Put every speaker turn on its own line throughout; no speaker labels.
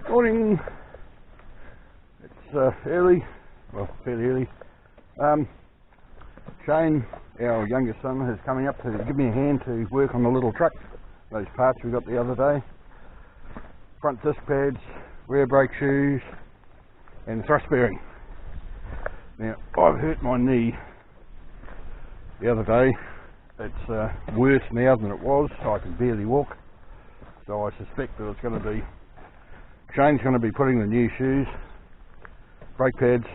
Morning. It's early, well, fairly early. Shane, our youngest son, is coming up to give me a hand to work on the little truck. Those parts we got the other day. Front disc pads, rear brake shoes, and thrust bearing. Now, I've hurt my knee the other day. It's worse now than it was. I can barely walk. So I suspect that it's going to be Shane's going to be putting the new shoes, brake pads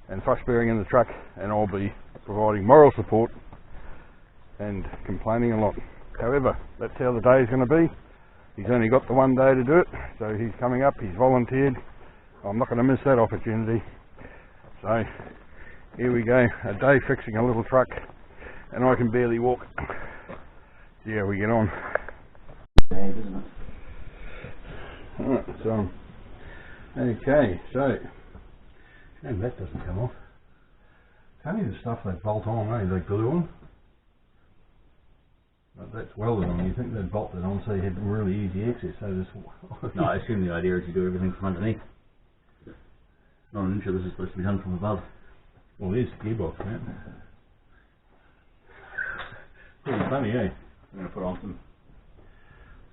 and thrust bearing in the truck, and I'll be providing moral support and complaining a lot. However, that's how the day is going to be. He's only got the one day to do it, so he's coming up, he's volunteered. I'm not going to miss that opportunity. So here we go, a day fixing a little truck, and I can barely walk. See how we get on. Alright, so okay, so and that doesn't come off. It's only the stuff they bolt on, they glue on. But that's welded on. You think they'd bolt it on so you had really easy access. So this
no, I assume the idea is you do everything from underneath. Not an inch of this is supposed to be done from above.
Well, there's the gearbox, man. Pretty funny, eh?
I'm going to put on some.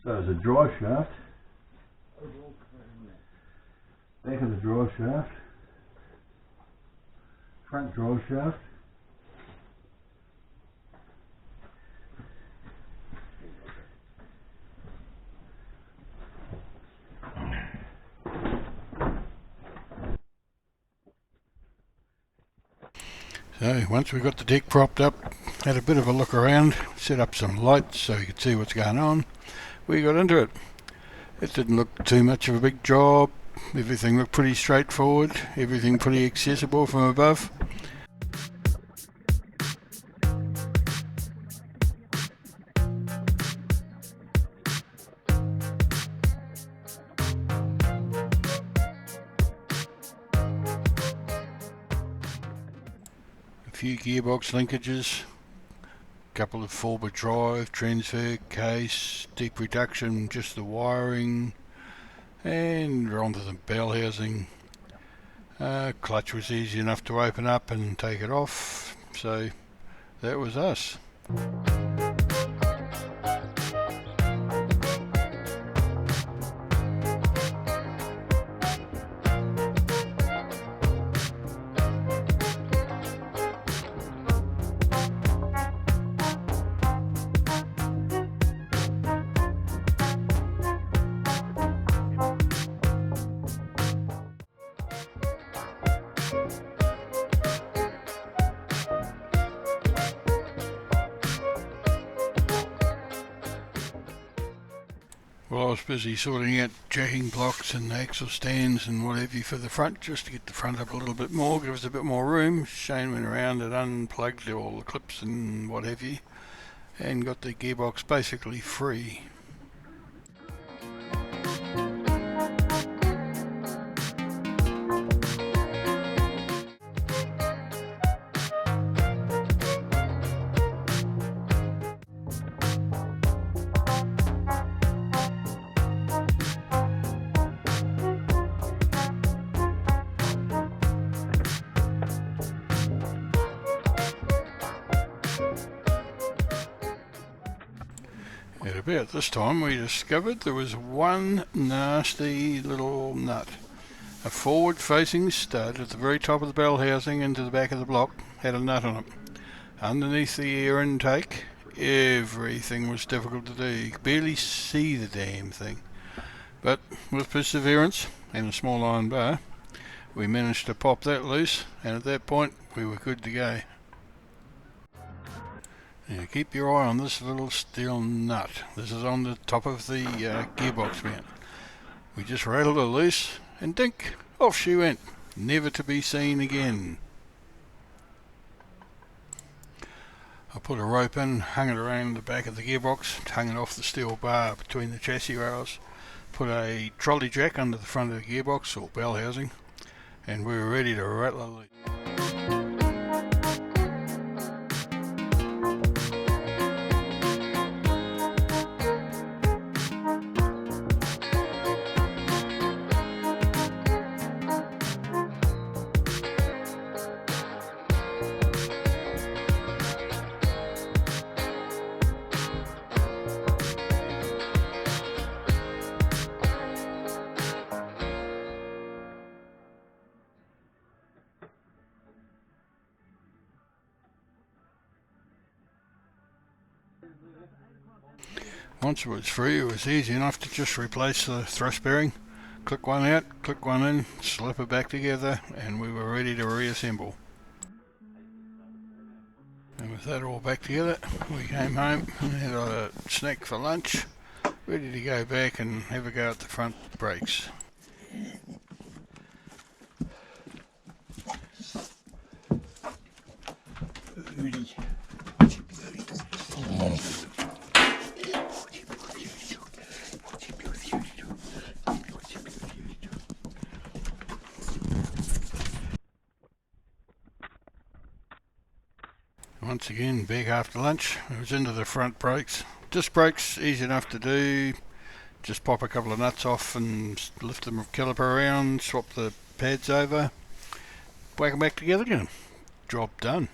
So there's a drive shaft. Back of the drive shaft. Front drive shaft. So once we got the deck propped up, had a bit of a look around, set up some lights so you could see what's going on, we got into it. It didn't look too much of a big job, everything looked pretty straightforward, everything pretty accessible from above. A few gearbox linkages, couple of forward drive, transfer case, deep reduction, just the wiring, and we're onto the bell housing. Clutch was easy enough to open up and take it off, so that was us. Well, I was busy sorting out jacking blocks and axle stands and what have you for the front, just to get the front up a little bit more, give us a bit more room. Shane went around and unplugged all the clips and what have you, and got the gearbox basically free. At about this time we discovered there was one nasty little nut. A forward facing stud at the very top of the bell housing into the back of the block had a nut on it. Underneath the air intake, everything was difficult to do. You could barely see the damn thing. But with perseverance and a small iron bar, we managed to pop that loose, and at that point we were good to go. Now keep your eye on this little steel nut. This is on the top of the gearbox mount. We just rattled it loose and dink, off she went, never to be seen again. I put a rope in, hung it around the back of the gearbox, hung it off the steel bar between the chassis rails, put a trolley jack under the front of the gearbox or bell housing, and we were ready to rattle it loose.
Once it was free, it was easy enough to just replace the thrust bearing, click one out, click one in, slip it back together, and we were ready to reassemble. And with that all back together, we came home and had a snack for lunch, ready to go back and have a go at the front brakes. Once again, back after lunch, it was into the front brakes. Disc brakes, easy enough to do. Just pop a couple of nuts off and lift the caliper around, swap the pads over, whack them back together again. Job done.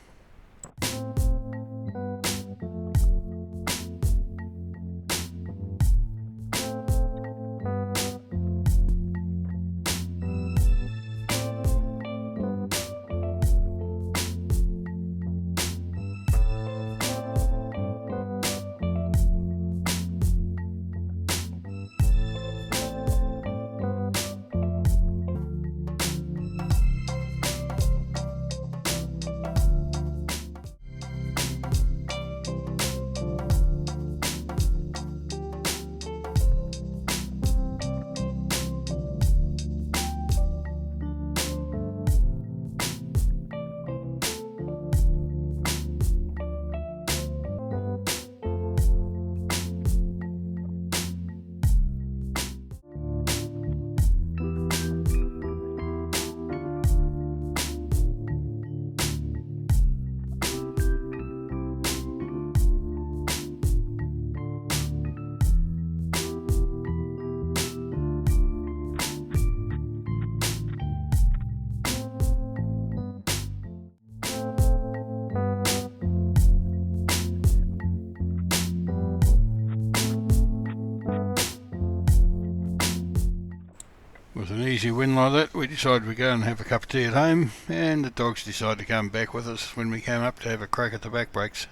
With an easy win like that, we decided we'd go and have a cup of tea at home, and the dogs decided to come back with us when we came up to have a crack at the back brakes.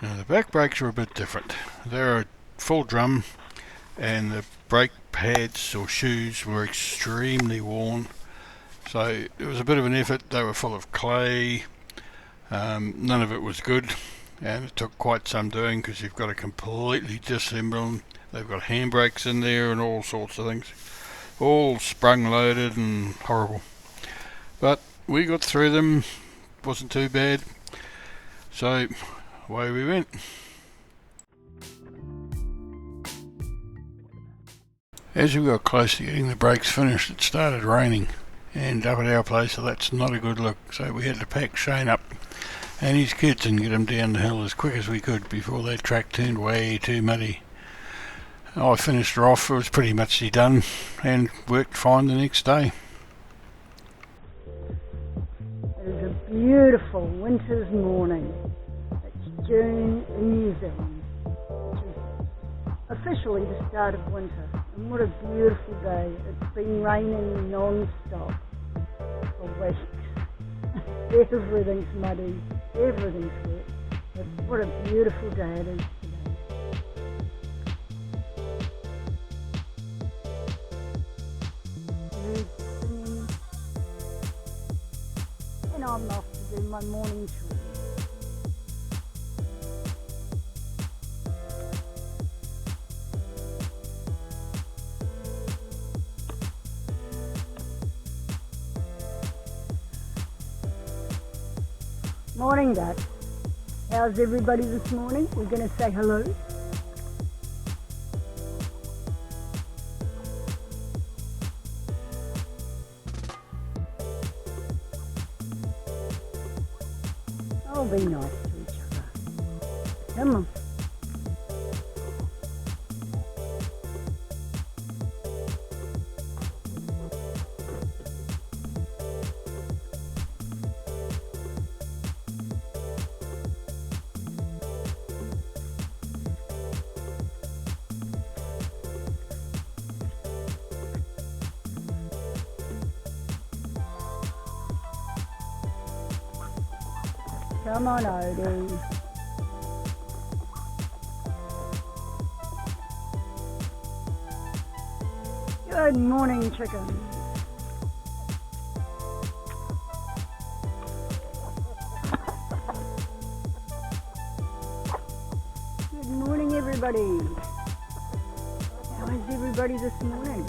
Now the back brakes are a bit different. They're a full drum, and the brake pads or shoes were extremely worn, so it was a bit of an effort. They were full of clay, none of it was good, and it took quite some doing because you've got to completely disassemble them. They've got handbrakes in there and all sorts of things, all sprung loaded and horrible, but we got through them. Wasn't too bad, so away we went. As we got close to getting the brakes finished, it started raining, and up at our place, so that's not a good look. So we had to pack Shane up and his kids and get them down the hill as quick as we could before that track turned way too muddy. I finished her off. It was pretty much done and worked fine the next day.
It is a beautiful winter's morning. It's June in New Zealand, which is officially the start of winter. And what a beautiful day. It's been raining non-stop for weeks. Everything's muddy, everything's wet. But what a beautiful day it is today. Birds singing. And I'm off to do my morning chores. Morning, Dad. How's everybody this morning? We're going to say hello. Oh, be nice to each other. Come on. Come on, Odie. Good morning, chicken. Good morning, everybody. How is everybody this morning?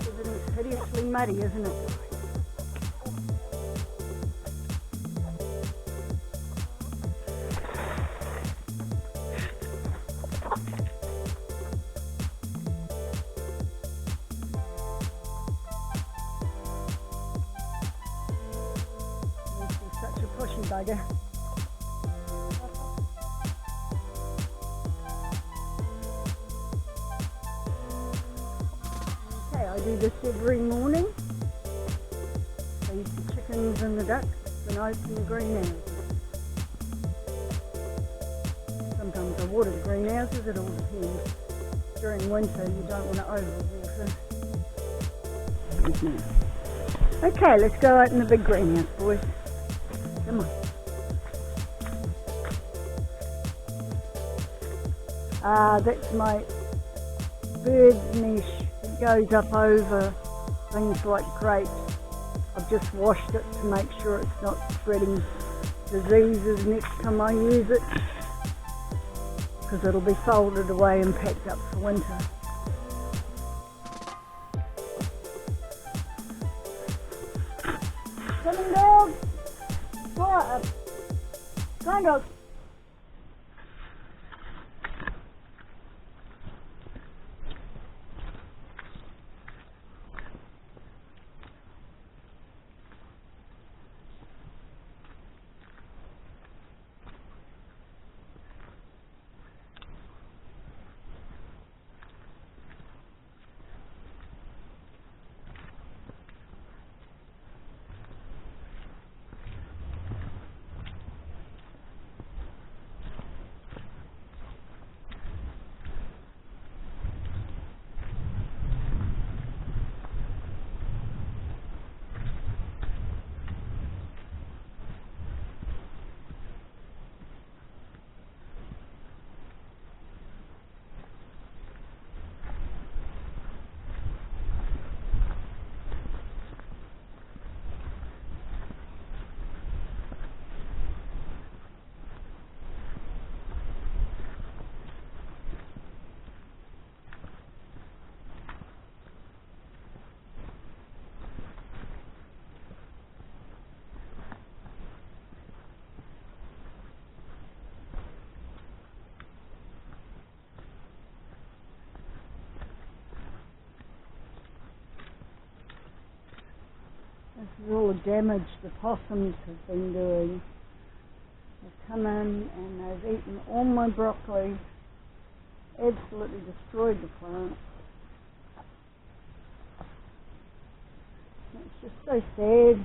Everything's hideously muddy, isn't it? Such a pushy bugger. Okay, I do this every morning. Feed the chickens and the ducks and open the greenhouses. Sometimes I water the greenhouses, it all depends. During winter you don't want to overwater. Okay, let's go open the big greenhouse, boys. Come on. That's my bird's mesh. It goes up over things like grapes. I've just washed it to make sure it's not spreading diseases next time I use it, because it'll be folded away and packed up for winter. Come on, dog. Quiet. Kind of. This is all the damage the possums have been doing. They've come in and they've eaten all my broccoli, absolutely destroyed the plant. It's just so sad.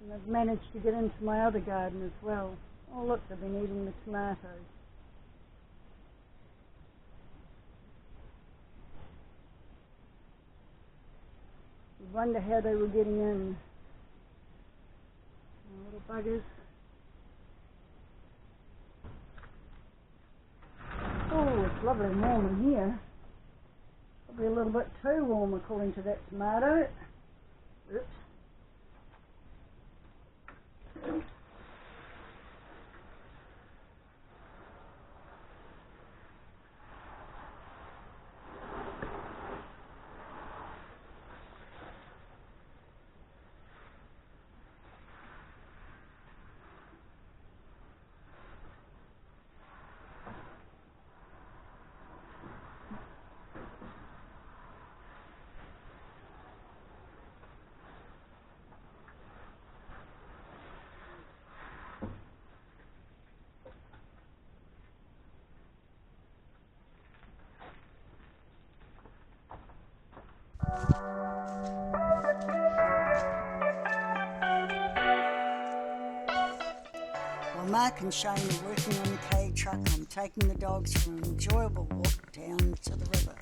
And they've managed to get into my other garden as well. Oh look, they've been eating the tomatoes. You wonder how they were getting in. Little buggers. Oh, it's lovely and warm in here. Probably a little bit too warm according to that tomato. Oops. Mark and Shane are working on the K truck. I'm taking the dogs for an enjoyable walk down to the river.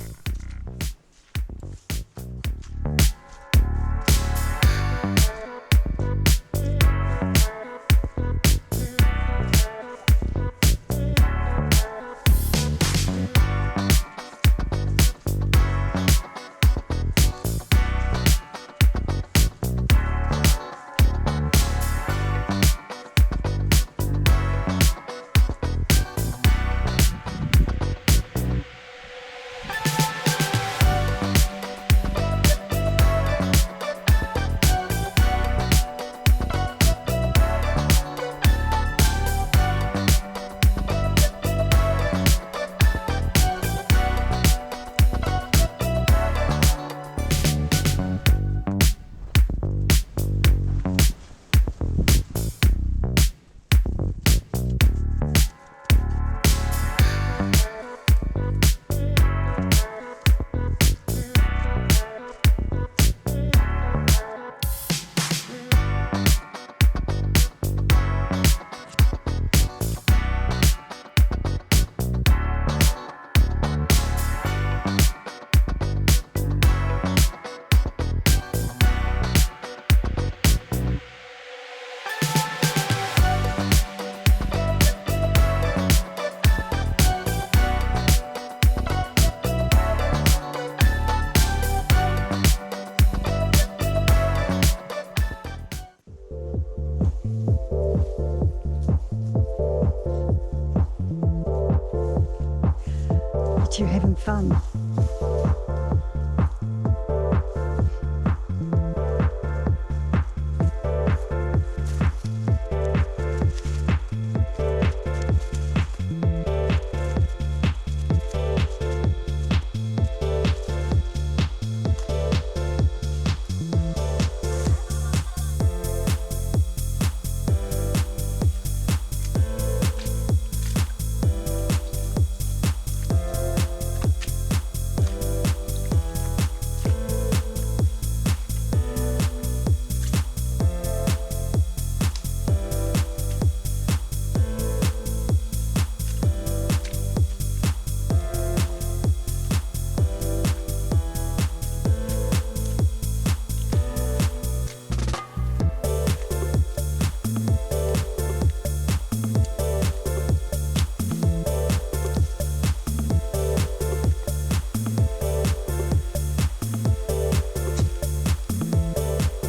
You're having fun.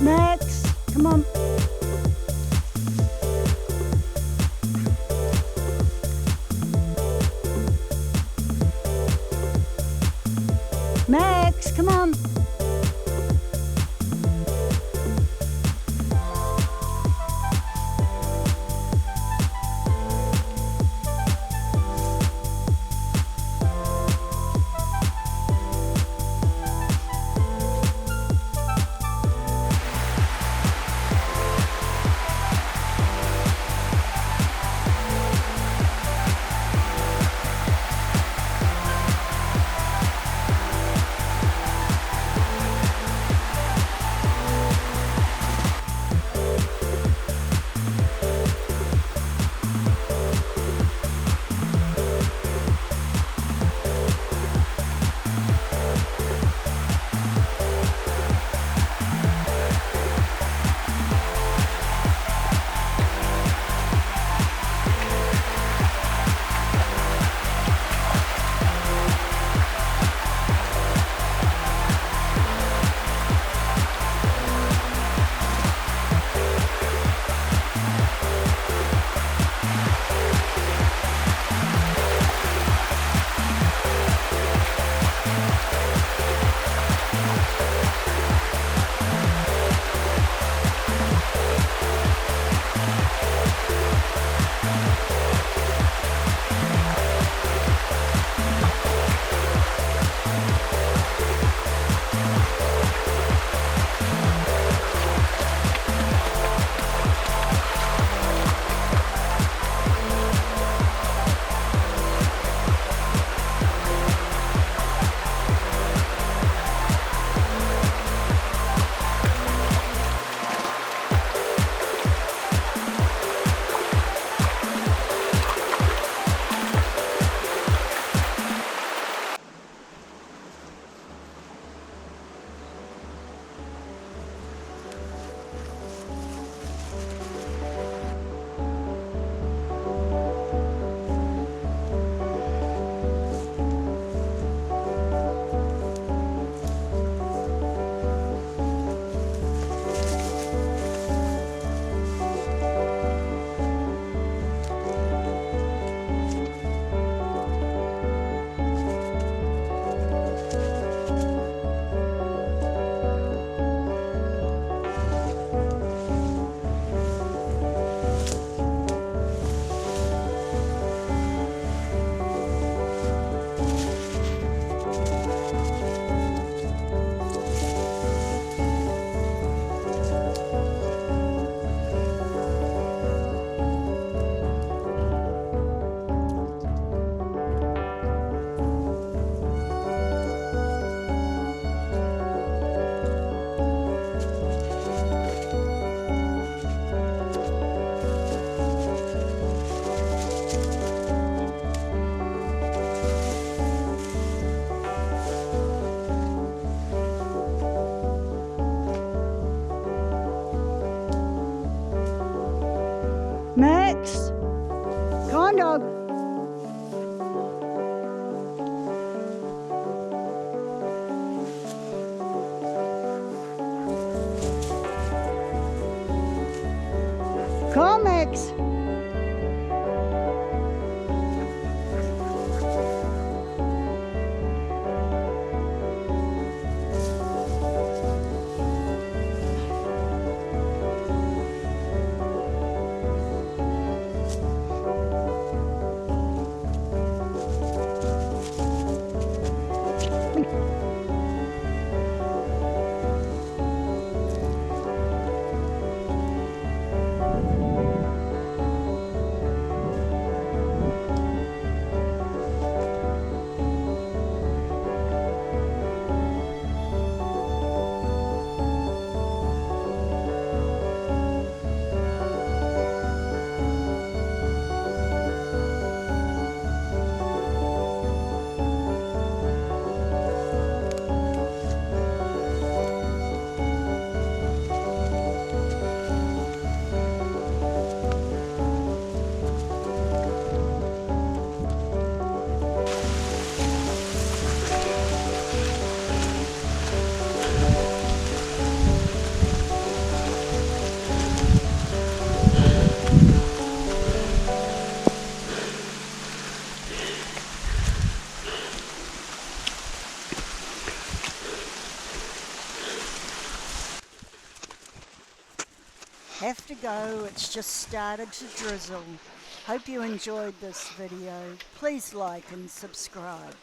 Max, come on. Max, come on. have to go. It's just started to drizzle. Hope you enjoyed this video. Please like and subscribe.